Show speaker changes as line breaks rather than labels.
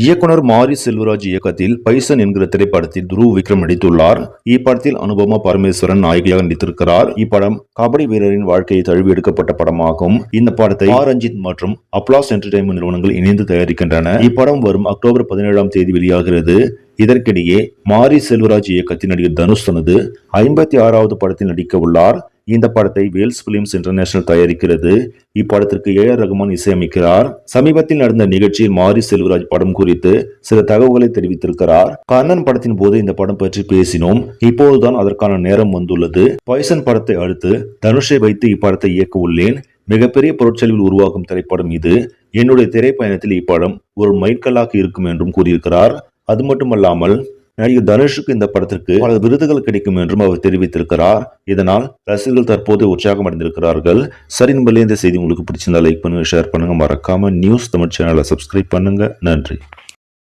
இயக்குனர் மாரி செல்வராஜ் இயக்கத்தில் பைசன் என்கிற திரைப்படத்தில் துருவ் விக்ரம் நடித்துள்ளார். இப்படத்தில் அனுபமா பரமேஸ்வரன் நாயகியாக நடித்திருக்கிறார். இப்படம் கபடி வீரரின் வாழ்க்கையை தழுவி எடுக்கப்பட்ட படமாகும். இந்த படத்தை ரஞ்சித் மற்றும் அப்ளாஸ் என்டர்டைன்மெண்ட் நிறுவனங்கள் இணைந்து தயாரிக்கின்றன. இப்படம் வரும் அக்டோபர் 17ஆம் தேதி வெளியாகிறது. இதற்கிடையே மாரி செல்வராஜ் இயக்கத்தில் நடிகர் தனுஷ் தனது 56வது படத்தில் நடிக்க உள்ளார். இந்த படத்தை வேல்ஸ் பிலிம்ஸ் இன்டர்நேஷனல் தயாரிக்கிறது. இப்படத்திற்கு ஏஆர் ரகுமான் இசையமைக்கிறார். சமீபத்தில் நடந்த நிகழ்ச்சியில் மாரி செல்வராஜ் படம் குறித்து சில தகவல்களை தெரிவித்திருக்கிறார். கர்ணன் படத்தின் போது இந்த படம் பற்றி பேசினோம். இப்போதுதான் அதற்கான நேரம் வந்துள்ளது. பைசன் படத்தை அடுத்து தனுஷை வைத்து இப்படத்தை இயக்க உள்ளேன். மிகப்பெரிய பொருட்செலவில் உருவாகும் திரைப்படம் இது. என்னுடைய திரைப்பயணத்தில் இப்படம் ஒரு மைல்கல்லாக இருக்கும் என்றும் கூறியிருக்கிறார். அது மட்டுமல்லாமல் நடிகர் தனுஷுக்கு இந்த படத்திற்கு பல விருதுகள் கிடைக்கும் என்றும் அவர் தெரிவித்திருக்கிறார். இதனால் ரசிகர்கள் தற்போது உற்சாகம் அடைந்திருக்கிறார்கள். சரி, நம்பளே இந்த செய்தி உங்களுக்கு பிடிச்சிருந்தா லைக் பண்ணுங்க, ஷேர் பண்ணுங்க, மறக்காம நியூஸ் தமிழ் சேனலை சப்ஸ்கிரைப் பண்ணுங்க. நன்றி.